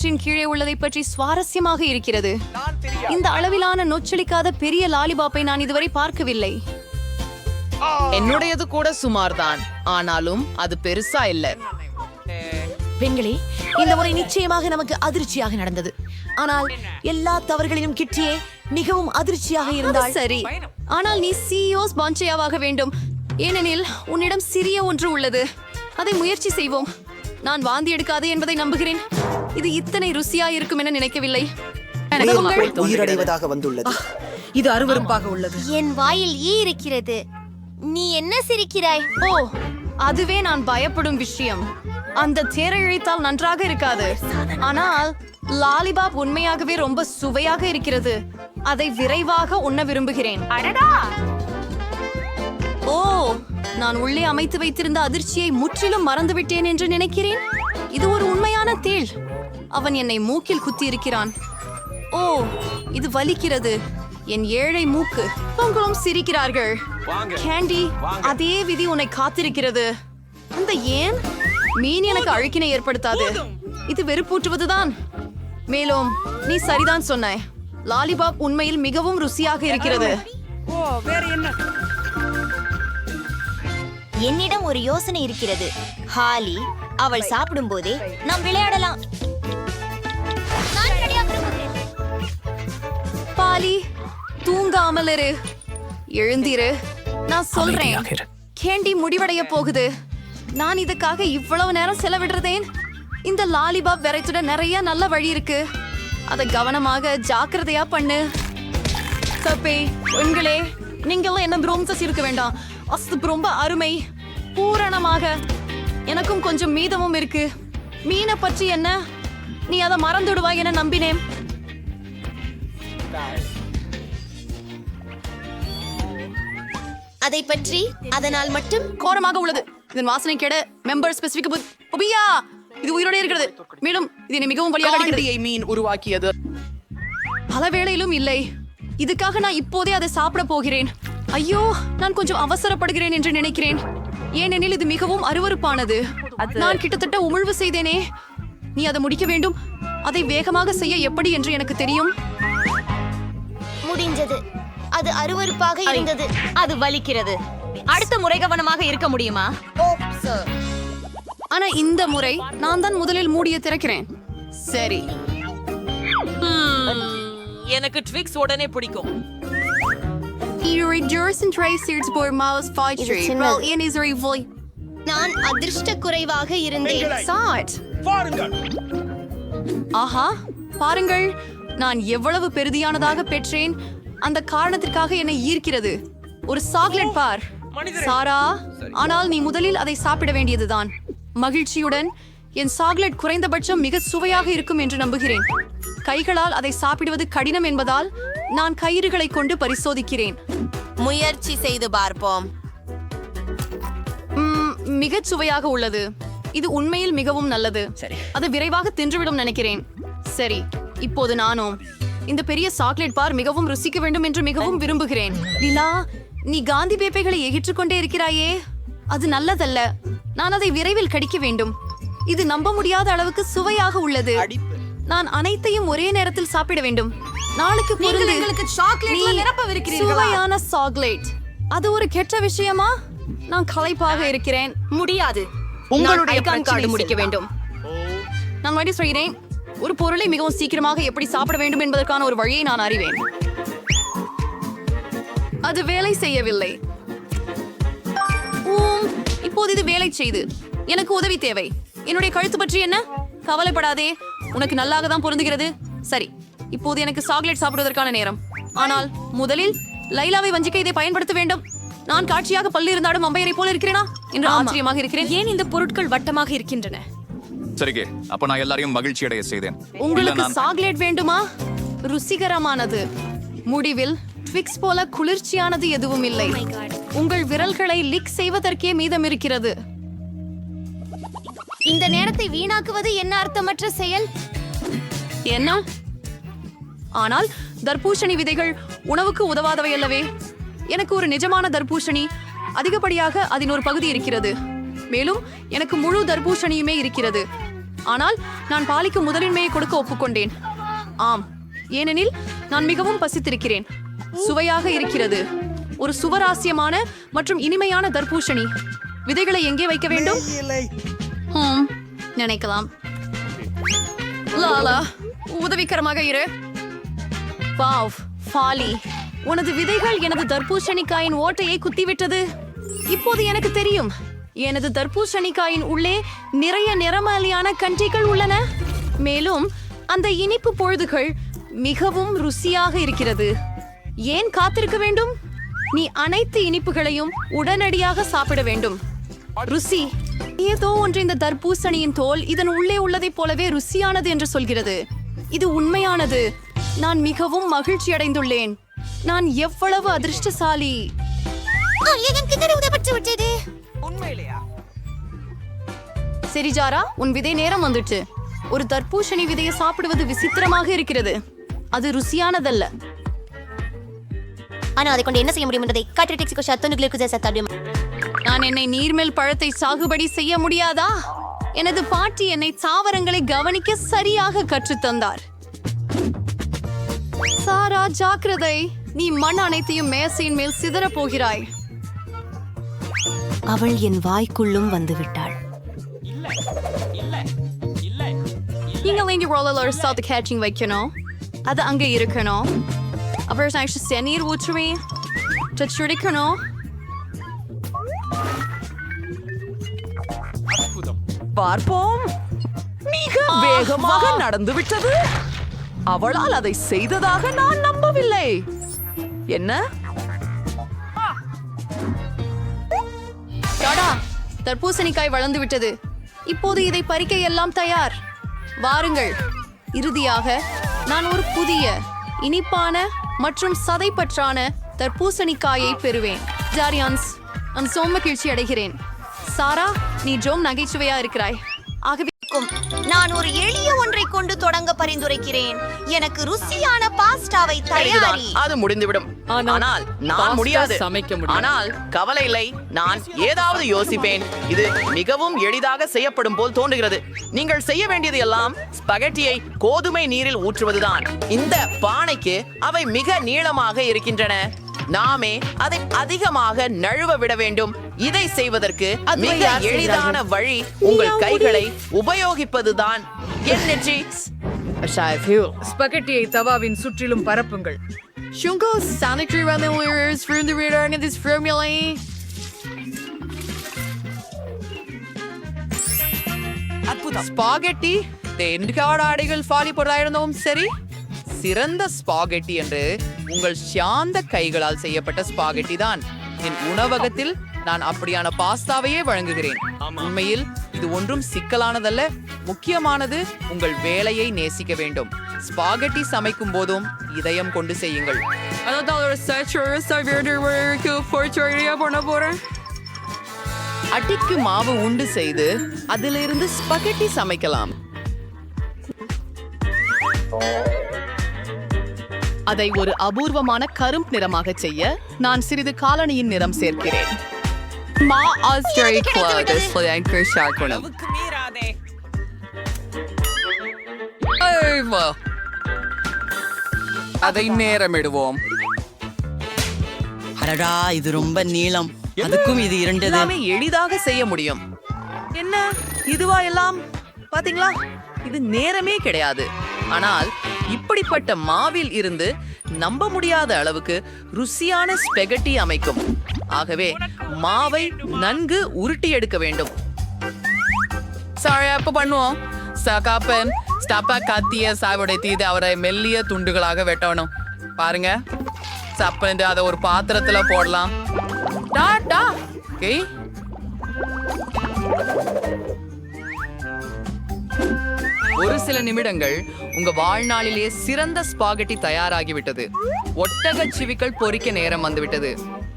இவற்றின் கீழே உள்ளதை பற்றி சுவாரஸ்யமாக இருக்கிறது. இந்த அளவிலான நொச்சலிக்காத பெரிய லாலிபாப்பை நான் இதுவரை பார்க்கவில்லை. என்னுடையது கூட சுமார்தான், ஆனாலும் அது பெருசா இல்ல. பெண்களே, இந்த முறை நிச்சயமாக நமக்கு அதிர்ச்சியாக நடந்தது. ஆனால் எல்லா தவறுகளிலும் கிட்டியே மிகவும் அதிர்ச்சியாக இருந்தால் சரி, ஆனால் நீ சிஇஓஸ் பாஞ்சையாவாக வேண்டும். ஏனெனில் உன்னிடம் சிறிய ஒன்று உள்ளது. அதை முயற்சி செய்வோம். நான் வாந்தி எடுக்காது என்பதை நம்புகிறேன். இது இத்தனை ருசியா இருக்கும் என நினைக்கவில்லை. உயிரடைவதாக வந்துள்ளது. இது அருவருப்பாக உள்ளது. என் வாயில் ஈ இருக்கிறது. நீ என்ன சிரிக்கிறாய்? ஓ, அதுவே நான் பயப்படும் விஷயம். அந்த தேரை இழைத்தால் நன்றாக இருக்காது. ஆனால் லாலிபாப் உண்மையாகவே ரொம்ப சுவையாக இருக்கிறது. அதை விரைவாக உண்ண விரும்புகிறேன். ஓ, நான் உள்ளே அமைத்து வைத்திருந்த அதிர்ச்சியை முற்றிலும் மறந்துவிட்டேன் என்று நினைக்கிறேன். இது ஒரு உண்மையான தேள். அவன் என்னை மூக்கில் குத்தி இருக்கிறான். ஓ, இது வலிக்கிறது. என் ஏழை மூக்கு. உங்களும் சிரிக்கிறார்கள். கேண்டி, அதே விதி உன்னை காத்திருக்கிறது. அந்த ஏன் மீன் எனக்கு அழுக்கினை ஏற்படுத்தாது. இது வெறுப்பூட்டுவதுதான். மேலும் நீ சரிதான் சொன்னாய். லாலிபாப் உண்மையில் மிகவும் ருசியாக இருக்கிறது. என்னிடம் ஒரு யோசனை இருக்கிறது. ஹாலி, அவள் சாப்பிடும் போதே நாம் விளையாடலாம். பாலி, தூங்காமல் இரு. எழுந்திரு. நான் சொல்றேன், கேண்டி முடிவடைய போகுது. நான் இதுக்காக இவ்வளவு நேரம் செலவிடுறதேன். இந்த லாலிபாப் வெரைட்டியோட நிறைய நல்ல வழி இருக்கு. அதை கவனமாக ஜாக்கிரதையா பண்ணு. சப்பே, பெண்களே, நீங்களும் என்ன ப்ரோம்சஸ் இருக்க வேண்டாம். அது ரொம்ப அருமை. பூரணமாக. எனக்கும் கொஞ்சம் மீதமும் இருக்கு. மீனை பற்றி என்ன? நீ அதை மறந்துடுவாய் என நம்பினேன். அதை பற்றி அதனால் மட்டும் கோரமாக உள்ளது. இதன் வாசனை கேட மெம்பர் ஸ்பெசிபிக் புபியா. இது உயிரோட இருக்கிறது. மேலும் இது மிகவும் வலியாக இருக்கிறது. மீன் உருவாக்கியது. பல வேளையிலும் இல்லை. இதுக்காக நான் இப்போதே அதை சாப்பிட போகிறேன். ஐயோ, நான் கொஞ்சம் அவசரப்படுகிறேன் என்று நினைக்கிறேன். ஏனெனில் இது மிகவும் அருவருப்பானது. நான் கிட்டத்தட்ட உமிழ்வு செய்தேனே. நீ அதை முடிக்க வேண்டும். அதை வேகமாக செய்ய எப்படி என்று எனக்கு தெரியும். முடிஞ்சது. அது அருவருப்பாக இருந்தது. அது வலிக்கிறது. அடுத்த முறை கவனமாக இருக்க முடியுமா? ஆனா இந்த முறை நான் தான் முதலில் மூடிய திறக்கிறேன். சரி, எனக்கு ட்விக்ஸ் உடனே பிடிக்கும். நான் அதிர்ஷ்ட குறைவாக இருந்தேன். ஆஹா, பாருங்கள், நான் எவ்வளவு பெரிதியானதாக பெற்றேன். அந்த காரணத்திற்காக என்னை ஈர்க்கிறது. ஒரு சாக்லேட் பார் சாரா. ஆனால் நீ முதலில் அதை சாப்பிட வேண்டியதுதான். மகிழ்ச்சியுடன், என் சாக்லேட் குறைந்தபட்சம் மிக சுவையாக இருக்கும் என்று நம்புகிறேன். கைகளால் அதை சாப்பிடுவது கடினம் என்பதால் நான் கயிறுகளை கொண்டு பரிசோதிக்கிறேன். முயற்சி செய்து பார்ப்போம். மிகச் சுவையாக உள்ளது. இது உண்மையில் மிகவும் நல்லது. அது விரைவாக தின்றுவிடும் நினைக்கிறேன். சரி, இப்போது நானும் இந்த பெரிய சாக்லேட் பார் மிகவும் ருசிக்க வேண்டும் என்று மிகவும் விரும்புகிறேன். லீலா, நீ காந்தி பேப்பைகளை எகிற்றுக் கொண்டே இருக்கிறாயே. அது நல்லதல்ல. நான் அதை விரைவில் கடிக்க வேண்டும். இது நம்ப முடியாத அளவுக்கு சுவையாக உள்ளது. நான் அனைத்தையும் ஒரே நேரத்தில் சாப்பிட வேண்டும். நாளுக்கு சுவையான சாக்லேட். அது ஒரு கெட்ட விஷயமா? நான் களைப்பாக இருக்கிறேன். முடியாது. உங்களுடைய கார்டு முடிக்க வேண்டும். நான் மறுபடியும் சொல்கிறேன், ஒரு பொருளை மிகவும் சீக்கிரமாக எப்படி சாப்பிட வேண்டும் என்பதற்கான ஒரு வழியை நான் அறிவேன். அது வேலை செய்யவில்லை. இப்போது இது வேலை செய்து எனக்கு உதவி தேவை. என்னுடைய கழுத்து பற்றி என்ன? கவலைப்படாதே, உனக்கு நல்லாக தான் பொருந்துகிறது. சரி, இப்போது எனக்கு சாக்லேட் சாப்பிடுவதற்கான நேரம். ஆனால் முதலில் லைலாவை வஞ்சிக்க இதை பயன்படுத்த வேண்டும். நான் காட்சியாக பல்லு இருந்தாலும் அம்பையரை போல இருக்கிறேனா என்று ஆச்சரியமாக இருக்கிறேன். ஏன் இந்த பொருட்கள் வட்டமாக இருக்கின்றன? சரிங்க, அப்ப நான் எல்லாரையும் மகிழ்ச்சி அடைய செய்தேன். உங்களுக்கு சாக்லேட் வேண்டுமா? ருசிகரமானது. முடிவில் ட்விக்ஸ் போல குளிர்ச்சியானது எதுவும் இல்லை. உங்கள் விரல்களை லிக் செய்வதற்கே மீதம் இருக்கிறது. இந்த நேரத்தை வீணாக்குவது என்ன அர்த்தமற்ற செயல்? என்ன? ஆனால் தர்பூசணி விதைகள் உணவுக்கு உதவாதவை அல்லவே. எனக்கு ஒரு நிஜமான தர்பூசணி, அதிகப்படியாக அதன் ஒரு பகுதி இருக்கிறது. மேலும் எனக்கு முழு தர்பூசணியுமே இருக்கிறது. ஆனால் நான் பாலிக்கு முதலின்மையை கொடுக்க ஒப்புக்கொண்டேன். ஆம், ஏனெனில் நான் மிகவும் பசித்திருக்கிறேன். சுவையாக இருக்கிறது. ஒரு சுவராசியமான மற்றும் இனிமையான தர்பூசணி. விதைகளை எங்கே வைக்க வேண்டும்? நினைக்கலாம். லாலா, உதவிகரமாக இரு. வாவ், ஃபாலி, உனது விதைகள் எனது தர்பூசணிக்காயின் ஓட்டையை குத்திவிட்டது. இப்போது எனக்கு தெரியும், எனது தர்பூசணிக்காயின் உள்ளே நிறைய நிறமாலியான கன்றிகள் உள்ளன. மேலும் அந்த இனிப்பு பொழுதுகள் மிகவும் ருசியாக இருக்கிறது. ஏன் காத்திருக்க வேண்டும்? நீ அனைத்து இனிப்புகளையும் உடனடியாக சாப்பிட வேண்டும். ருசி ஏதோ ஒன்று இந்த தர்பூசணியின் தோல் இதன் உள்ளே உள்ளதைப் போலவே ருசியானது என்று சொல்கிறது. இது உண்மையானது. நான் மிகவும் மகிழ்ச்சி அடைந்துள்ளேன். நான் எவ்வளவு அதிர்ஷ்டசாலி. சரி ஜாரா, உன் விதை நேரம் வந்துட்டு. ஒரு தர்பூசணி விதையை சாப்பிடுவது விசித்திரமாக இருக்கிறது. அது ருசியானதல்ல. ஆனா அதை கொண்டு என்ன செய்ய முடியும் என்பதை காட்ரிடெக்ஸிகோ ஷாத்தனுக்கு சத்தாடும். நான் என்னை நீர்மேல் பழத்தை சாகுபடி செய்ய முடியாதா? எனது பாட்டி என்னை தாவரங்களை கவனிக்க சரியாக கற்றுத்தந்தார். சாரா, ஜாக்கிரதை, நீ மண் அனைத்தையும் மேசையின் மேல் சிதற போகிறாய். அவள் என் வாய்க்குள்ளும் வந்து விட்டாள். நீங்கள் இங்கே ரோலர் சாத்து கேச்சிங் வைக்கணும். அது அங்கே இருக்கணும். அப்புறம் நீர் ஊற்றுவே சுடிக்கணும். பார்ப்போம். மிக வேகமாக நடந்து விட்டது. அவளால் அதை செய்ததாக நான் நம்பவில்லை. என்ன? டாடா, தர்பூசணிக்காய் வளர்ந்து விட்டது. இப்போது இதை பறிக்க எல்லாம் தயார். வாருங்கள். இறுதியாக நான் ஒரு புதிய இனிப்பான மற்றும் சதைப்பற்றான தர்பூசணிக்காயை பெறுவேன். ஜாரியான்ஸ், நான் மகிழ்ச்சி அடைகிறேன். சாரா, நீ ஜோம் நகைச்சுவையா இருக்கிறாய். ஆகவே நான் ஒரு எளிய ஒன்றை கொண்டு தொடங்க பரிந்துரைக்கிறேன். எனக்கு ருசியான பாஸ்டாவை தயாரி. அது முடிந்துவிடும். ஆனால் நான் முடியாது. ஆனால் கவலை இல்லை, நான் ஏதாவது யோசிப்பேன். இது மிகவும் எளிதாக செய்யப்படும் போல் தோன்றுகிறது. நீங்கள் செய்ய வேண்டியது எல்லாம் ஸ்பகெட்டியை கோதுமை நீரில் ஊற்றுவதுதான். இந்த பானைக்கு அவை மிக நீளமாக இருக்கின்றன. நாமே அதை அதிகமாக நழுவ விட வேண்டும். இதை செய்வதற்கு மிக எளிதான வழி உங்கள் கைகளை உபயோகிப்பதுதான். ஸ்பகெட்டியை தவாவின் சுற்றிலும் பரப்புங்கள். Shungo sanitary removers from the reader in this formula. Spaghetti தென்காடு ஆடைகள் ஃபாலி பொருளாயிருந்தவும் சரி, சிறந்த ஸ்பாகெட்டி என்று உங்கள் சாந்த கைகளால் செய்யப்பட்ட ஸ்பாகெட்டி தான். என் உணவகத்தில் நான் அப்படியான பாஸ்தாவையே வழங்குகிறேன். உண்மையில் இது ஒன்றும் சிக்கலானதல்ல. முக்கியமானது உங்கள் வேலையை நேசிக்க வேண்டும். ஸ்பாகெட்டி சமைக்கும் போதும் இதயம் கொண்டு செய்யுங்கள். அட்டிக்கு மாவு உண்டு செய்து அதிலிருந்து ஸ்பகெட்டி சமைக்கலாம். அதை ஒரு அபூர்வமான கரும்பு நிறமாக செய்ய நான் சிறிது காலனியின் நிறம் சேர்க்கிறேன். அதை நேரமிடுவோம். அடடா, இது ரொம்ப நீளம். அதுக்கும் இது இரண்டது. எல்லாமே எளிதாக செய்ய முடியும். என்ன இதுவா எல்லாம்? பாத்தீங்களா, இது நேரமே கிடையாது. ஆனால் இப்படிப்பட்ட மாவில் இருந்து நம்ப முடியாத அளவுக்கு ருசியான ஸ்பெகட்டி அமைக்கும். ஆகவே மாவை நன்கு உருட்டி எடுக்க வேண்டும். அப்ப பண்ணுவோம். சகாப்பன் ஸ்டப்பா கத்திய சாவுடைத்து அவரை மெல்லிய துண்டுகளாக வெட்டணும். பாருங்க, சப்பன் அதை ஒரு பாத்திரத்துல போடலாம். ஒரு சில நிமிடங்கள் உங்க வாழ்நாளிலே சிறந்த ஸ்பாகெட்டி தயாராகிவிட்டது. ஒட்டக சிவிகள் பொரிக்க நேரம் வந்துவிட்டது.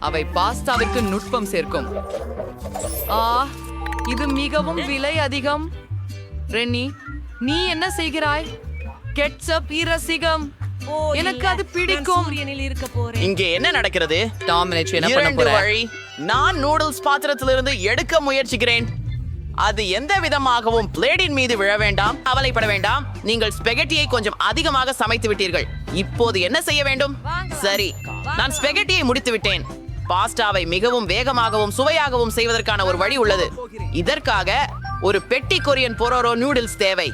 அவை பாஸ்தாவிற்கு நுட்பம் சேர்க்கும். இது மிகவும் விலை அதிகம். ரென்னி, நீ என்ன செய்கிறாய்? கெட்சப் இரசிகம். எனக்கு அது பிடிக்கும். இங்கே என்ன நடக்கிறது? டாமினேட் என்ன பண்ண போற? வழி. நான் நூடுல்ஸ் பாத்திரத்திலிருந்து எடுக்க முயற்சிக்கிறேன். அது எந்த விதமாகவும் பிளேடின் மீது விழ வேண்டாம். கவலைப்பட வேண்டாம். நீங்கள் ஸ்பெகட்டியை கொஞ்சம் அதிகமாக சமைத்து விட்டீர்கள். இப்போது என்ன செய்ய வேண்டும்? சரி, நான் ஸ்பெகட்டியை முடித்து விட்டேன். பாஸ்டாவை மிகவும் வேகமாகவும் சுவையாகவும் செய்வதற்கான ஒரு வழி உள்ளது. இதற்காக ஒரு பெட்டி கொரியன் பொரோரோ நூடுல்ஸ் தேவை.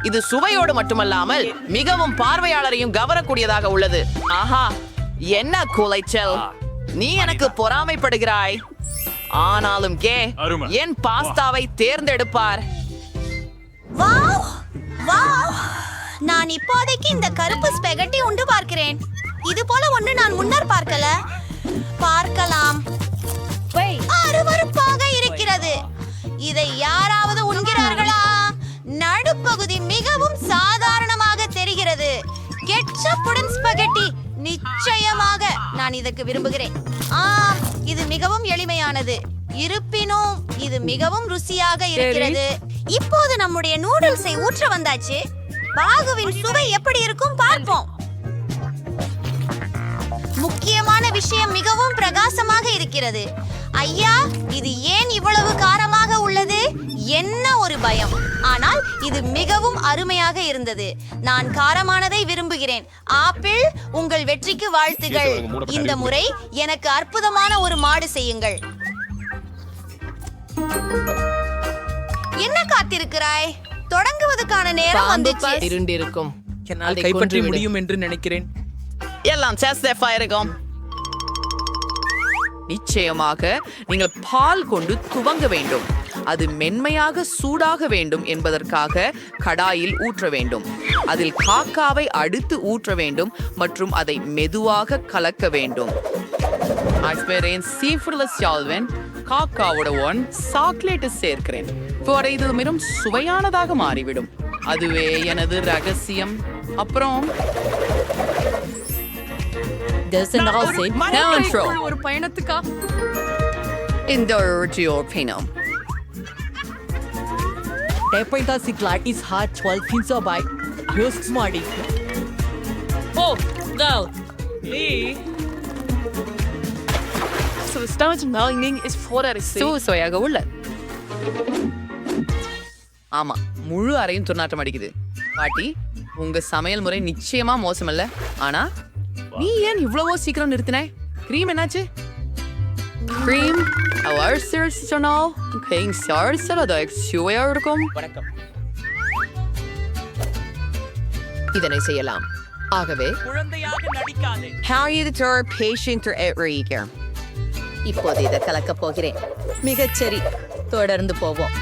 இது சுவையோடு மட்டுமல்லாமல் மிகவும் பார்வையாளரையும் கவரக்கூடியதாக உள்ளது. ஆஹா, என்ன குலைச்சல்! நீ எனக்கு பொறாமைப்படுகிறாய். ஆனாலும் என் பாஸ்தாவை தேர்ந்தெடுப்பார். வாவ் வாவ், நான் இப்போதைக்கு இந்த கருப்பு ஸ்பெகட்டி உண்டு பார்க்கிறேன். இது போல ஒன்று நான் முன்னர் பார்க்கலாம். அருவருப்பாக இருக்கிறது. இதை யாராவது உண்கிறார்களா? நடுப்பகுதி மிகவும் சாதாரணமாக தெரிகிறது. கெட்சப்புடன் ஸ்பெகட்டி, நிச்சயமாக நான் இதற்கு விரும்புகிறேன். ஆம், இது மிகவும் எளிமையானது. இருப்பினும் இது மிகவும் ருசியாக இருக்கிறது. இப்போது நம்முடைய நூடுல்ஸை ஊற்ற வந்தாச்சு. பாகுவின் சுவை எப்படி இருக்கும் பார்ப்போம். முக்கியமான விஷயம் மிகவும் பிரகாசமாக இருக்கிறது. ஐயா, இது ஏன் இவ்வளவு காரமாக உள்ளது? என்ன ஒரு பயம்! ஆனால் இது மிகவும் அருமையாக இருந்தது. நான் காரமானதை விரும்புகிறேன். ஆப்பிள், உங்கள் வெற்றிக்கு வாழ்த்துகள். இந்த முறை எனக்கு அற்புதமான ஒரு மாடு செய்யுங்கள். என்ன காத்திருக்கிறாய்? தொடங்குவதற்கான நேரம் வந்துச்சு. இருண்டிருக்கும். என்னால் கைப்பற்ற முடியும் என்று நினைக்கிறேன். எல்லாம் சேஃபா இருக்கும். நிச்சயமாக நீங்கள் பால் கொண்டு துவங்க வேண்டும். அது மென்மையாக சூடாக வேண்டும் என்பதற்காக கடாயில் ஊற்ற வேண்டும். அதில் காக்காவை அடுத்து ஊற்ற வேண்டும் மற்றும் அதை மெதுவாக கலக்க வேண்டும். காக்காவோட சாக்லேட் சேர்க்கிறேன். இது மிகவும் சுவையானதாக மாறிவிடும். அதுவே எனது ரகசியம். அப்புறம் ஒரு பயணத்துக்கா இந்த பினம் சுவையாக உள்ள. ஆமா, முழு அறையும் துர்நாற்றம் அடிக்குது. பாட்டி, உங்க சமையல் முறை நிச்சயமா மோசமல்ல. ஆனா நீ ஏன் இவ்வளவோ சீக்கிரம் நிறுத்தினாய்? கிரீம் என்னாச்சு? கிரீம் சுவையா இருக்கும். இதனை செய்யலாம். ஆகவே இப்போது இதை கலக்க போகிறேன். மிகச்சரி, தொடர்ந்து போவோம்.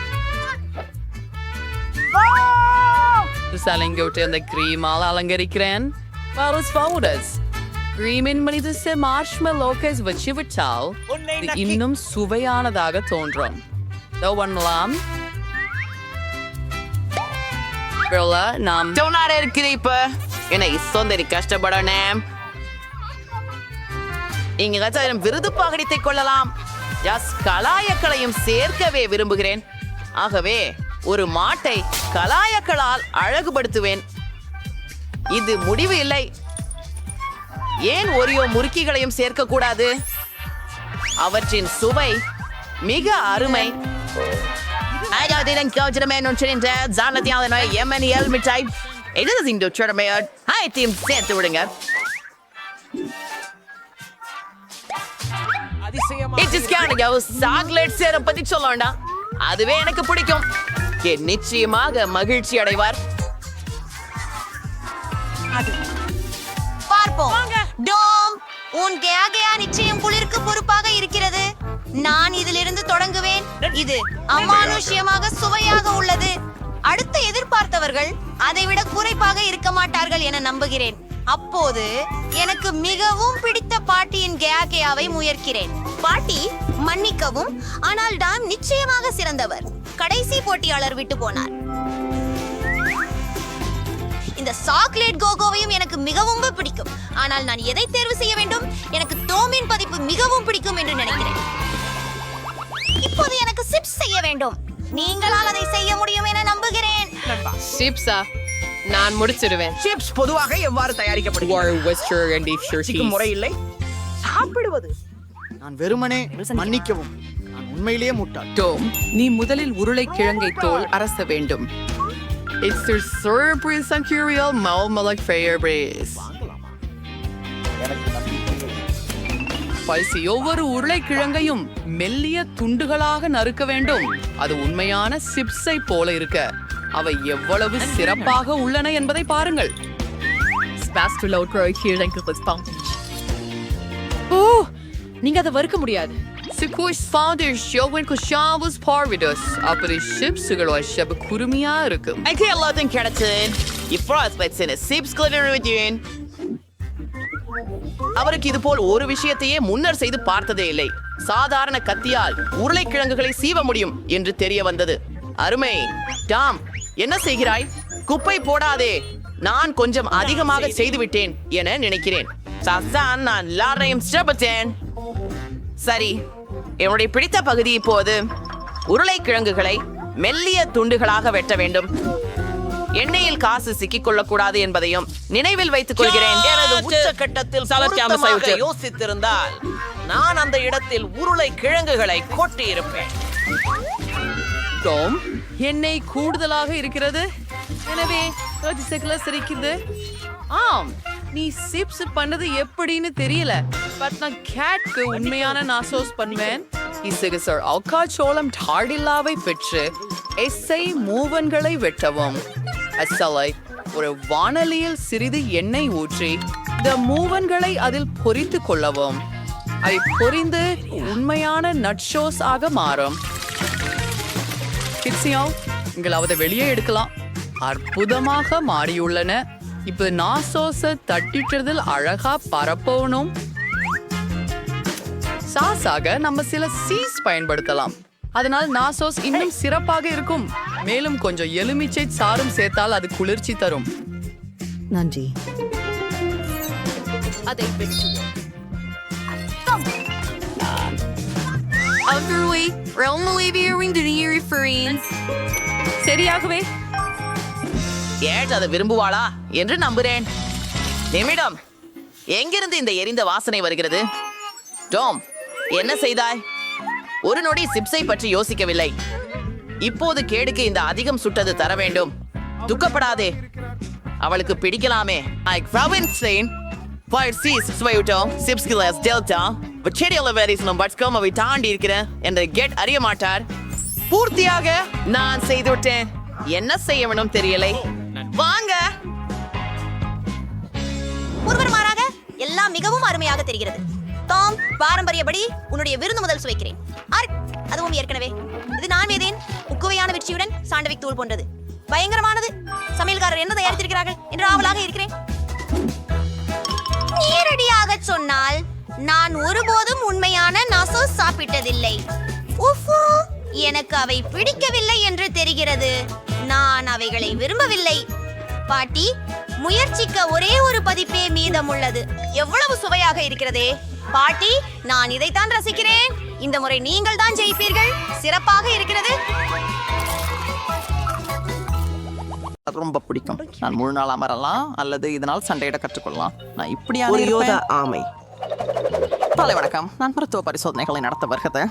அந்த கிரீமால் அலங்கரிக்கிறேன். கிரீமின் மீது மார்ஷ்மெலோஸ் வச்சு விட்டால் இன்னும் சுவையானதாக தோன்றும். நாம் இப்ப என்னை சொந்தரி கஷ்டப்படணும். இங்க விருது பகடித்தை கொள்ளலாம். கலாயக்களையும் சேர்க்கவே விரும்புகிறேன். ஆகவே ஒரு மாட்டை கலாயக்களால் அழகுபடுத்துவேன். இது முடிவு இல்லை. ஏன் ஒரியோ முறுக்கிகளையும் சேர்க்க கூடாது? அவற்றின் சுவை மிக அருமை. சேர்த்து விடுங்க. சாக்லேட் சேர பத்தி சொல்ல வேண்டாம். அதுவே எனக்கு பிடிக்கும். நிச்சயமாக மகிழ்ச்சி அடைவார். பார்ப்போம். டோம், உன் கேயா நிச்சயம் குளிருக்கு பொறுப்பாக இருக்கிறது. நான் இதிலிருந்து தொடங்குவேன். இது அமானுஷ்யமாக சுவையாக உள்ளது. அடுத்து எதிர்பார்த்தவர்கள் அதைவிட குறைப்பாக இருக்க மாட்டார்கள் என நம்புகிறேன். அப்போது எனக்கு மிகவும் பிடித்த பாட்டியின் கேயாவை முயற்கிறேன். பாட்டி, மன்னிக்கவும், ஆனால் டாம் நிச்சயமாக சிறந்தவர். கடைசி போட்டியாளர் விட்டு போனார். இந்த சாக்லேட் கோகோவையும் எனக்கு மிகவும் பிடிக்கும். ஆனால் நான் எதை தேர்வு செய்ய வேண்டும்? எனக்கு டோமின் பதிப்பு மிகவும் பிடிக்கும் என்று நினைக்கிறேன். இப்போது எனக்கு சிப்ஸ் செய்ய வேண்டும். நீங்களால் அதை செய்ய முடியும் என நம்புகிறேன். சிப்ஸா? நான் முடிச்சிடுவேன். சிப்ஸ் பொதுவாக எவ்வாறு தயாரிக்கப்படுகிறது? முறை இல்லை. சாப்பிடுவது. நான் வெறுமனே மன்னிக்கவும். நான் உண்மையிலேயே முட்டாள். டோம், நீ முதலில் உருளைக்கிழங்கை தோல் அரச வேண்டும். It's the surprise and curial Malmalak Fair Breeze. பல்சி ஒவ்வொரு உருளைக்கிழங்கையும் மெல்லிய துண்டுகளாக நறுக்க வேண்டும். அது உண்மையான சிப்ஸை போல இருக்க அவை எவ்வளவு சிறப்பாக உள்ளன என்பதை பாருங்கள். ஓ, நீங்க அதை வறுக்க முடியாது. Sequoia founder Shogun Kushavus Parvidus. அப்படி சிப்ஸுகள் வச்சப குருமியா இருக்கும். I can't let them get it. You frostbites in a sips glitter with you. அவருக்கு இது போல் ஒரு விஷயத்தையே முன்னர் செய்து பார்த்ததே இல்லை. சாதாரண கத்தியால் உருளைக்கிழங்குகளை சீவ முடியும் என்று தெரிய வந்தது. அருமை. டாம், என்ன செய்கிறாய்? குப்பை போடாதே. நான் கொஞ்சம் அதிகமாக செய்து விட்டேன் என நினைக்கிறேன். சாசான், நான் எல்லாரையும் ஸ்டபத்தேன். சரி, என்னுடைய பிடித்த பகுதி இப்போது உருளைக்கிழங்குகளை மெல்லிய துண்டுகளாக வெட்ட வேண்டும். எண்ணெயில் காசு சிக்கிக்கொள்ளக் கூடாது என்பதையும் நினைவில் வைத்துக் கொள்கிறேன். எனது உச்சகட்டத்தில் பொருத்தமாக யோசித்திருந்தால் நான் அந்த இடத்தில் உருளைக்கிழங்குகளை கொட்டி இருப்பேன். டோம், எண்ணெய் கூடுதலாக இருக்கிறது. எனவே சிரிக்குது. ஆம், நீ சிப்ஸ் பண்ணது எப்படின்னு தெரியல. பட் நான் கேட்க்கு உண்மையான நாசோஸ் பண்ணுவேன். இசுகு சார் அவுக்காச்சோளம் டாடில்லாவை பெற்று எஸ்ஐ மூவன்களை வெட்டவும். அசலை ஒரு வாணலியில் சிறிது எண்ணெய் ஊற்றி இந்த மூவன்களை அதில் பொரித்து கொள்ளவும். அதை பொரிந்து உண்மையான நட்ஷோஸ் ஆக மாறும். உங்களாவது வெளியே எடுக்கலாம். அற்புதமாக மாறியுள்ளன. இப்ப நாசோஸ தட்டிட்டதில் அழகா பரப்பணும். சாஸாக நம்ம சில சீஸ் பயன்படுத்தலாம். அதனால் நாசோஸ் இன்னும் சிறப்பாக இருக்கும். மேலும் கொஞ்சம் எலுமிச்சை சாறும் சேர்த்தால் அது குளிர்ச்சி தரும். நன்றி. அதை சரியாகவே ஏட் அதை விரும்புவாளா என்று நம்புறேன். நிமிடம், எங்கிருந்து இந்த எரிந்த வாசனை வருகிறது? டோம், என்ன செய்தாய்? ஒரு நொடி சிப்ஸை பற்றி யோசிக்கவில்லை. இப்போது கேடுக்கு இந்த அதிகம் சுட்டது தர வேண்டும். துக்கப்படாதே, அவளுக்கு பிடிக்கலாமே. தாண்டி இருக்கிறேன் என்று கெட் அறிய மாட்டார். பூர்த்தியாக நான் செய்து விட்டேன். என்ன செய்ய வேணும் தெரியலை. வாங்க. ஒருவர் மாறாக எல்லாம் மிகவும் அருமையாக தெரிகிறது. டாம், பாரம்பரியப்படி உன்னுடைய விருந்து முதல் சுவைக்கிறேன். அதுவும் ஏற்கனவே இது நான் வேதேன் உக்குவையான வெற்றியுடன் சாண்டவிக் தூள் போன்றது. பயங்கரமானது. சமையல்காரர் என்ன தயாரித்திருக்கிறார்கள் என்று ஆவலாக இருக்கிறேன். நேரடியாக சொன்னால் நான் ஒருபோதும் உண்மையான நாசோஸ் சாப்பிட்டதில்லை. உஃபு, எனக்கு அவை பிடிக்கவில்லை என்று தெரிகிறது. நான் அவைகளை விரும்பவில்லை. பாட்டி, முயற்சிக்க ஒரே ஒரு பதிப்பே மீதம் உள்ளது. எவ்வளவு சுவையாக இருக்கிறதே. பாட்டி, நான் இதைத்தான் ரசிக்கிறேன். இந்த முறை நீங்கள் தான் ஜெயிப்பீர்கள். சிறப்பாக இருக்கிறது. ரொம்ப பிடிக்கும். நான் முழு நாள் அமரலாம் அல்லது இதனால் சண்டையிட கற்றுக்கொள்ளலாம். நான் இப்படியா ஆமை. காலை வணக்கம். நான் மருத்துவ பரிசோதனைகளை நடத்த வருகிறது.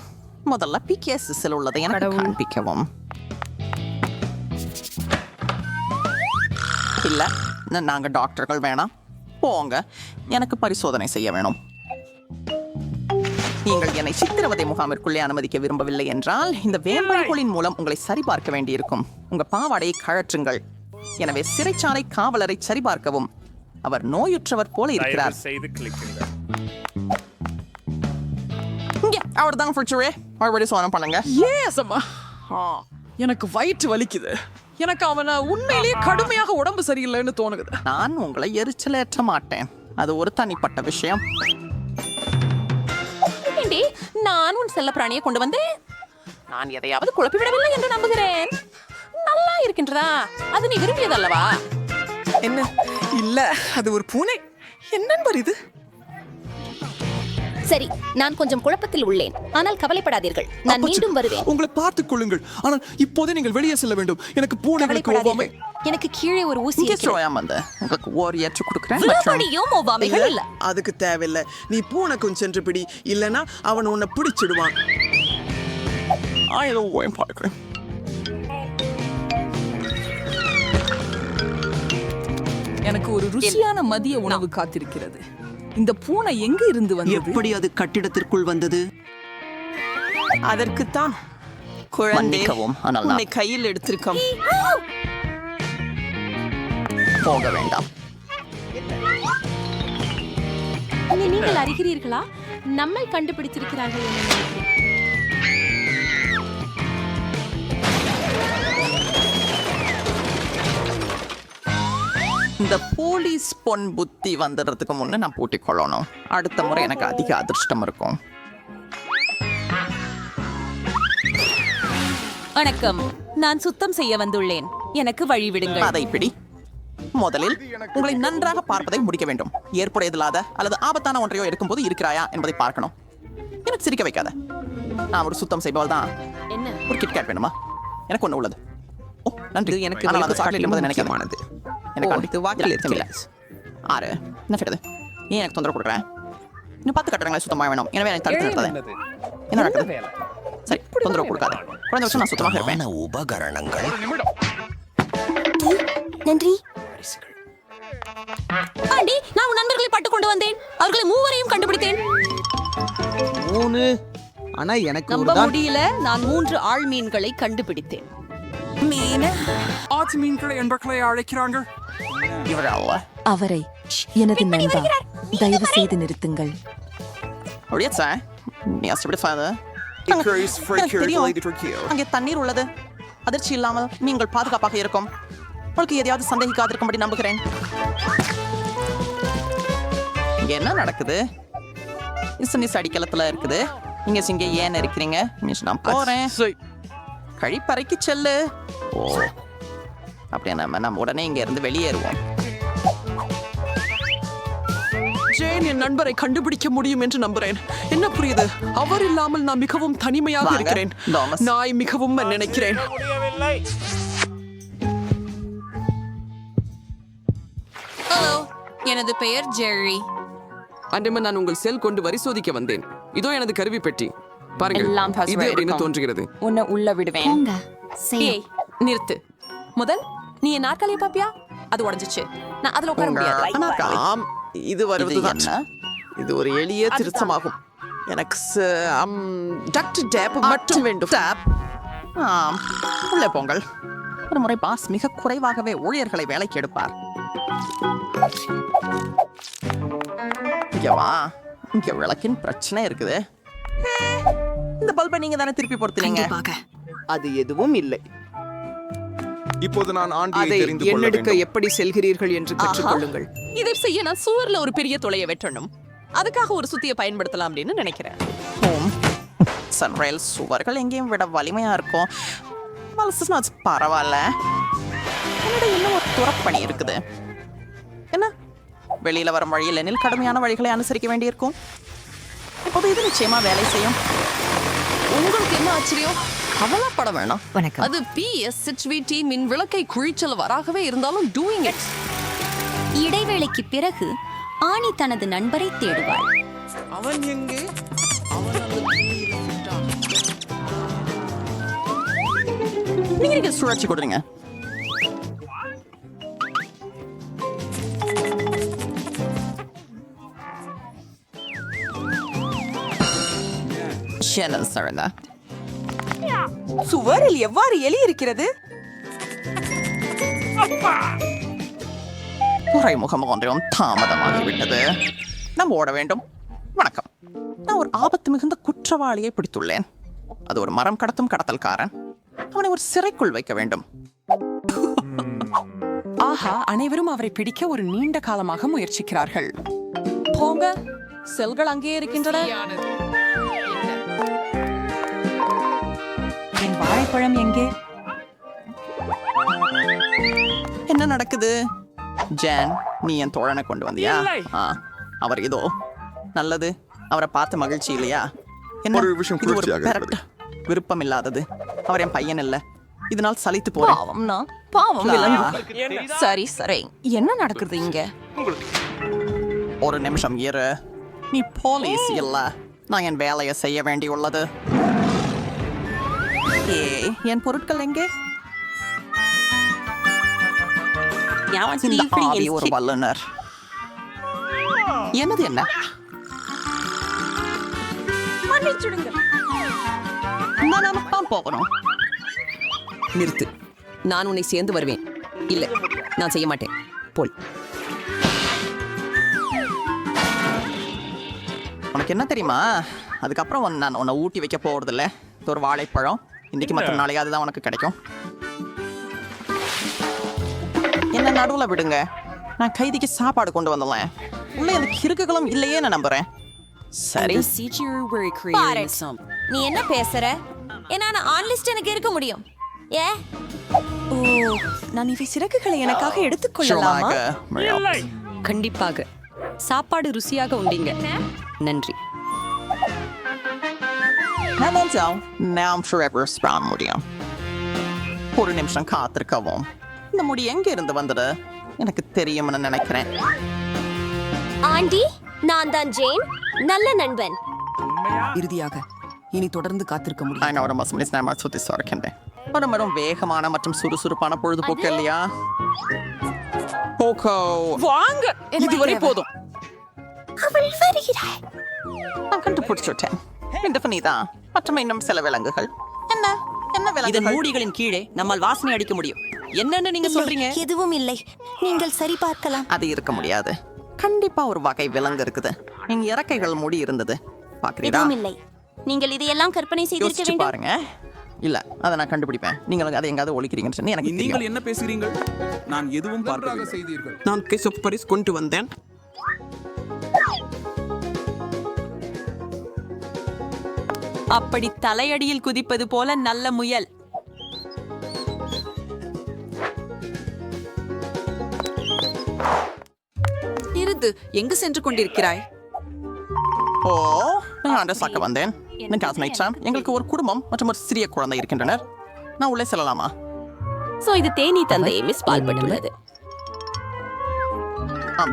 முதல்ல PKSS உள்ளதை எனக்கு காண்பிக்கவும். இல்ல, நாங்க டாக்டர்கள் வேணாம். போங்க, எனக்கு பரிசோதனை செய்ய வேணும். நீங்கள் என்னை சித்திரவதை முகாமிற்குள்ளே அனுமதிக்க விரும்பவில்லை என்றால் இந்த வேம்பல்களின் மூலம் உங்களை சரிபார்க்க வேண்டியிருக்கும். உங்க பாவாடையை கழற்றுங்கள். எனவே சிறைச்சாலை காவலரை சரிபார்க்கவும். அவர் நோயுற்றவர் போல இருக்கிறார். அவர் தான் மறுபடியும் சோனம் பண்ணுங்க. எனக்கு வயிற்று வலிக்குது. எனக்கு அவனை உண்மையிலேயே கடுமையாக உடம்பு சரியில்லைன்னு தோணுது. நான் உங்களை எரிச்சலேற்ற மாட்டேன். அது ஒரு தனிப்பட்ட விஷயம். நான் உன் செல்ல பிராணியை கொண்டு வந்தேன். நான் எதையாவது குழப்பிவிடவில்லை என்று நம்புகிறேன். நல்லா இருக்கின்றதா? அது நீ விரும்பியதல்லவா? என்ன? இல்ல, அது ஒரு பூனை. என்ன இது? சரி, நான் கொஞ்சம் குழப்பத்தில் உள்ளேன். ஆனால் கவலைப்படாதீர்கள், நான் மீண்டும் வருவேன். உங்களை பார்த்துக் கொள்ளுங்கள். ஆனால் இப்போதே நீங்கள் வெளியே செல்ல வேண்டும். எனக்கு பூனைகளுக்கு ஒவ்வாமை. எனக்கு கீழே ஒரு ஊசி உங்களுக்கு ஓர் ஏற்று கொடுக்கிறேன். ஒவ்வாமைகள் இல்ல. அதுக்கு தேவையில்லை. நீ பூனைக்கும் சென்று பிடி, இல்லனா அவன் உன்னை பிடிச்சிடுவான். ஏதோ பார்க்கிறேன். எனக்கு ஒரு ருசியான மதிய உணவு காத்திருக்கிறது. இந்த பூனை எங்க இருந்து வந்தது? எப்படி அது கட்டிடத்திற்குள் வந்தது? அதற்குத்தான் குழந்தை மன்னிக்கவும், ஆனால் நான் உன்னை கையில் எடுத்திருக்கோம். போக வேண்டாம். நீங்கள் அறிகிறீர்களா? நம்மை கண்டுபிடித்திருக்கிறார்கள் என நினைக்கிறேன். இந்த போலீஸ் பொன் புத்தி வந்துடுறதுக்கு முன்னே நான் பூட்டிக் கொள்ளணும். அடுத்த முறை எனக்கு அதிக அதிர்ஷ்டம் இருக்கும். வணக்கம், நான் சுத்தம் செய்ய வந்துள்ளேன். எனக்கு வழிவிடுங்கள். அதை பிடி. முதலில் உங்களை நன்றாக பார்ப்பதை முடிக்க வேண்டும். ஏற்புடையதில்லாத அல்லது ஆபத்தான ஒன்றையோ எடுக்கும்போது இருக்கிறாயா என்பதை பார்க்கணும். எனக்கு சிரிக்க வைக்காத. நான் ஒரு சுத்தம் செய்பவள் தான். என்ன? ஒரு கிட்கேட் வேணுமா? எனக்கு ஒன்று உள்ளது. ஓ, நன்றி. எனக்கு ஆனால் அது சாக்லேட் என்பதை நினைக்காதது. எனக்கு ஓ, அடித்து இது வாக்கில் வாக்கில் இருக்கவில்லை. 6 என்ன செய்யறது? ஏன் எனக்கு தொந்தரவு கொடுக்குறேன்? இன்னும் 10 கட்டடங்களை சுத்தமாக வேணும். எனவே எனக்கு தடுத்து நிறுத்தாதே. என்ன நடக்குது? சரி, தொந்தரவு கொடுக்காத. குறைந்த வருஷம் நான் சுத்தமாக இருப்பேன். உபகரணங்கள். நன்றி. ஆண்டி, நான் உன் நண்பர்களை பட்டு கொண்டு வந்தேன். அவர்களை மூவரையும் கண்டுபிடித்தேன். 3 ஆனா எனக்கு நம்ப முடியல. நான் 3 ஆள் மீன்களை கண்டுபிடித்தேன். ஆற்று மீன்களை என்பர்களை அழைக்கிறாங்க. இவர் அல்ல. அவரை எனது நண்பா, தயவு செய்து நிறுத்துங்கள். அப்படியே சார், நீ அசப்படி ஃபாதர். அங்கே தண்ணீர் உள்ளது. அதிர்ச்சி இல்லாமல் நீங்கள் பாதுகாப்பாக இருக்கும். உங்களுக்கு எதையாவது சந்தேகிக்காதிருக்கும்படி நம்புகிறேன். இங்க என்ன நடக்குது? இசனிஸ் அடிக்கலத்துல இருக்குது. நீங்க இங்க ஏன் இருக்கிறீங்க? நான் போறேன். கழிப்பறைக்கு செல்லு. ஓ, அப்படியே நம்ம உடனே இங்க இருந்து வெளியேறுவோம். ஜேன் என் நண்பரை கண்டுபிடிக்க முடியும் என்று நம்புறேன். என்ன புரியுது? அவர் இல்லாமல் நான் மிகவும் தனிமையாக வாங்க, இருக்கிறேன். தாமஸ். நாய் மிகவும் நினைக்கிறேன். ஹலோ, எனது பெயர் ஜெர்ரி. அன்றைய நான் உங்கள் செல் கொண்டு பரிசோதிக்க வந்தேன். இதோ எனது கருவி பெட்டி. பாருங்கள், இது அப்படின்னு தோன்றுகிறது. உன்னை உள்ள விடுவேன். ஏய், நிறுத்து. முதல் நீ என் நாற்காலியை பாப்பியா? அது உடைஞ்சிச்சு. நான் அதுல உட்கார முடியாது. ஆம், இது வருவதுதான். இது ஒரு எளிய திருத்தமாகும். எனக்கு டாக்டர் டேப் மட்டும் வேண்டும். ஆம், உள்ளே போங்கள். ஒரு முறை பாஸ் மிக குறைவாகவே ஊழியர்களை வேலைக்கு எடுப்பார். இங்க வா. இங்க விளக்கின் பிரச்சனை இருக்குது. இந்த பல்பை நீங்க தானே திருப்பி பொறுத்துனீங்க. அது எதுவும் இல்லை. இப்போது நான் ஆண்டியை அதை தெரிந்து கொள்ள எண்ணெடுக்க வேண்டும். எப்படி செல்கிறீர்கள் என்று கற்றுக்கொள்ளுங்கள். இதை செய்ய நான் சுவர்ல ஒரு பெரிய துளையை வெட்டணும். அதுக்காக ஒரு சுத்தியை பயன்படுத்தலாம் அப்படின்னு நினைக்கிறேன். சன்ரைல் சுவர்கள் எங்கேயும் விட வலிமையா இருக்கும். பரவாயில்ல. என்னோட இன்னும் ஒரு துறப்பணி இருக்குது. என்ன? வெளியில வரும் வழியில் எனில் கடுமையான வழிகளை அனுசரிக்க வேண்டியிருக்கும். இப்போது இது நிச்சயமா வேலை செய்யும். உங்களுக்கு என்ன ஆச்சரியம்? கவலைப்பட வேணாம். அது PSHVT மின் விளக்கை குழிச்சலவராகவே இருந்தாலும் டூயிங் இட். இடைவேளைக்கு பிறகு ஆனி தனது நண்பரை தேடுவாள். அவன் எங்கே? நீங்க சுழற்சி கொடுறீங்க. சுவரில் எவ்வாறு எலி இருக்கிறது? துறைமுகம் ஒன்றையும் தாமதமாகிவிட்டது. நாம் ஓட வேண்டும். வணக்கம். நான் ஒரு ஆபத்து மிகுந்த குற்றவாளியை பிடித்துள்ளேன். அது ஒரு மரம் கடத்தும் கடத்தல்காரன். அவனை ஒரு சிறைக்குள் வைக்க வேண்டும். ஆஹா, அனைவரும் அவரை பிடிக்க ஒரு நீண்ட காலமாக முயற்சிக்கிறார்கள். போங்க, செல்கள் அங்கே இருக்கின்றன. என் வாழைப்பழம் எங்கே? என்ன நடக்குது? ஜான், நீ என் தோழனை கொண்டு வந்தியா? அவர் இதோ. நல்லது. அவரை பார்த்த மகிழ்ச்சி இல்லையா? என்ன ஒரு விஷயம் இது ஒரு குளிர்ச்சியாக பெரட். விருப்பம் இல்லாதது. அவர் என் பையன் இல்ல. இதனால் சலித்து போறேன். பாவம் விலங்கு. சரி சரி, என்ன நடக்குது இங்க? ஒரு நிமிஷம் இரு. நீ போலீஸ் இல்ல. நான் என் வேலையை செய்ய வேண்டியுள்ளது. என் பொருட்கள் எங்கே? யாவன் இந்த இப்படி ஆவி ஒரு வல்லுனர். என்னது என்ன? நான் போகணும். நிறுத்து. நான் உன்னை சேர்ந்து வருவேன். இல்ல, நான் செய்ய மாட்டேன். போல். உனக்கு என்ன தெரியுமா? அதுக்கப்புறம் நான் உன்னை ஊட்டி வைக்க போறதில்ல. இது ஒரு வாழைப்பழம். இன்னைக்கு மற்ற நாளையாவது தான் உனக்கு கிடைக்கும். என்ன நடுவில் விடுங்க. நான் கைதிக்கு சாப்பாடு கொண்டு வந்துடலாம். உள்ள இந்த கிறுக்குகளும் இல்லையே நான் நம்புறேன். சரி, நீ என்ன பேசுற? ஏன்னா நான் ஆன் லிஸ்ட் எனக்கு இருக்க முடியும். ஏ ஓ, நான் இவை சிறகுகளை எனக்காக எடுத்துக்கொள்ளலாமா? கண்டிப்பாக. சாப்பாடு ருசியாக உண்டீங்க. நன்றி. நாம் forever ஸ்பான் முடியும். ஒரு நிமிஷம் காத்திருக்கவும். இந்த முடி எங்க இருந்து வந்தது? எனக்கு தெரியும்னு நினைக்கிறேன். ஆண்டி, நான் தான் ஜேன், நல்ல நண்பன். இறுதியாக இனி தொடர்ந்து காத்திருக்க முடியும். நான் ஒரு மசமணி ஸ்நாமா சுத்தி சார்க்கின்றேன். ஒரு மரம் வேகமான மற்றும் சுறுசுறுப்பான பொழுதுபோக்கு இல்லையா? போகோ வாங்க. இதுவரை போதும். அவள் வருகிறாள். நான் கண்டுபிடிச்சுட்டேன். இந்த ஃபனிதான். மற்றும் இன்னும் சில விலங்குகள். என்ன என்ன இதன் விலங்குகள்? மூடிகளின் கீழே நம்மால் வாசனை அடிக்க முடியும். என்னன்னு நீங்க சொல்றீங்க? எதுவும் இல்லை, நீங்கள் சரி பார்க்கலாம். அது இருக்க முடியாது. கண்டிப்பா ஒரு வகை விலங்கு இருக்குது. இங்க இறக்கைகள் மூடி இருந்தது. பாக்குறீங்களா? எதுவும் இல்லை. நீங்கள் இதையெல்லாம் கற்பனை செய்திருக்க யோசிச்சு வேண்டும். பாருங்க. இல்ல, அதை நான் கண்டுபிடிப்பேன். நீங்கள் அதை எங்காவது ஒழிக்கிறீங்கன்னு சொன்னி எனக்கு நீங்கள் தெரியும். என்ன பேசுகிறீர்கள்? நான் எதுவும் நன்றாக பார்க்கவில்லை. செய்தீர்கள். நான் கேஸ் ஆஃப் பரிஸ் கொண்டு வந்தேன். அப்படி தலையடியில் குதிப்பது போல நல்ல முயல். நிறுத்து. எங்கு சென்று கொண்டிருக்கிறாய்? ஓ, நான் அட்ரஸ் ஆக்க வந்தேன். எங்களுக்கு ஒரு குடும்பம் மற்றும் ஒரு சிறிய குழந்தை இருக்கின்றனர். நான் உள்ளே செல்லலாமா? சோ இது தேனி தந்தையை மிஸ் பால்பட்டுள்ளது.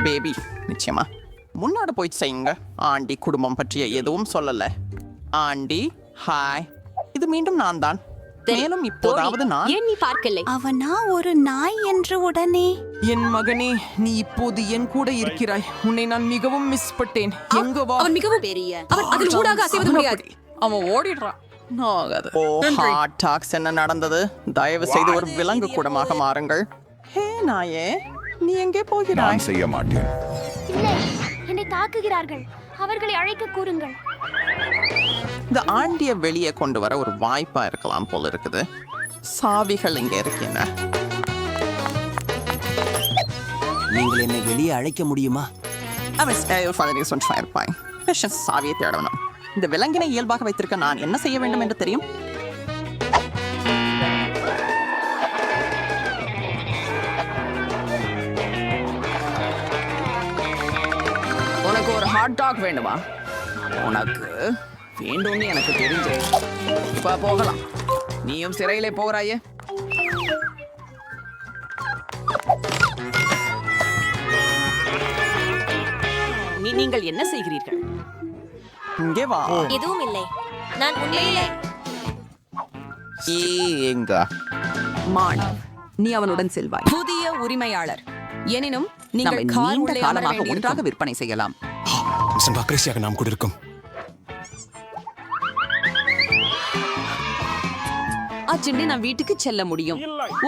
பேபி, நிச்சயமா முன்னாடி போய் செய்யுங்க. ஆண்டி குடும்பம் பற்றிய எதுவும் சொல்லல. Aunty, hi. இது மீண்டும் நான் தான். மேலும் இப்போதாவது நான் ஏன் நீ பார்க்கலை? அவனா ஒரு நாய் என்று உடனே. என் மகனே, நீ இப்போது என் கூட இருக்கிறாய். உன்னை நான் மிகவும் மிஸ் பட்டேன். எங்க வா? அவன் மிகவும் பெரிய. அவன் அதில் ஊடாக அசைவது முடியாது. அவன் ஓடிடுறான். ஆகாது. ஓ, ஹாட் டாக்ஸ் என்ன நடந்தது? தயவு செய்து ஒரு விலங்கு கூடமாக மாறுங்கள். ஹே நாயே, நீ எங்கே போகிறாய்? நான் செய்ய மாட்டேன். இல்லை, என்னை தாக்குகிறார்கள். அவர்களை அழைக்க கூறுங்கள். இந்த ஆண்டிய வெளியே கொண்டு வர ஒரு வாய்ப்பா இருக்கலாம் போல இருக்குது. சாவிகள் இங்க இருக்கின்றன. நீங்கள் என்னை வெளியே அழைக்க முடியுமா? சாவியை தேடணும். இந்த விலங்கினை இயல்பாக வைத்திருக்க நான் என்ன செய்ய வேண்டும் என்று தெரியும். உனக்கு ஒரு ஹாட் டாக் வேண்டுமா? உனக்கு வேண்டும்னு எனக்கு தெரிஞ்சு. இப்ப போகலாம். நீயும் சிறையிலே போகிறாயே. நீங்கள் என்ன செய்கிறீர்கள்? இங்கே வா. எதுவும் இல்லை, நான் உண்மையிலே. எங்க மான், நீ அவனுடன் செல்வாய். புதிய உரிமையாளர். எனினும் நீங்கள் நீண்ட காலமாக ஒன்றாக விற்பனை செய்யலாம். நாம் கூட இருக்கும். அச்சென்று நான் வீட்டுக்கு செல்ல முடியும்.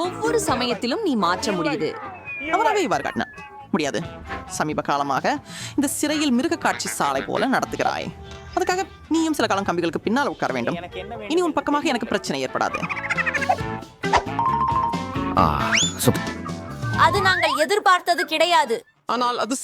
ஒவ்வொரு சமயத்திலும் நீ மாற்ற முடியுது. அவராக இவ்வாறு காட்டின முடியாது. சமீப காலமாக இந்த சிறையில் மிருக காட்சி சாலை போல நடத்துகிறாய். அதுக்காக நீயும் சில காலம் கம்பிகளுக்கு பின்னால் உட்கார வேண்டும். இனி உன் பக்கமாக எனக்கு பிரச்சனை ஏற்படாது. அது நாங்கள் எதிர்பார்த்தது கிடையாது. ஆனால் அது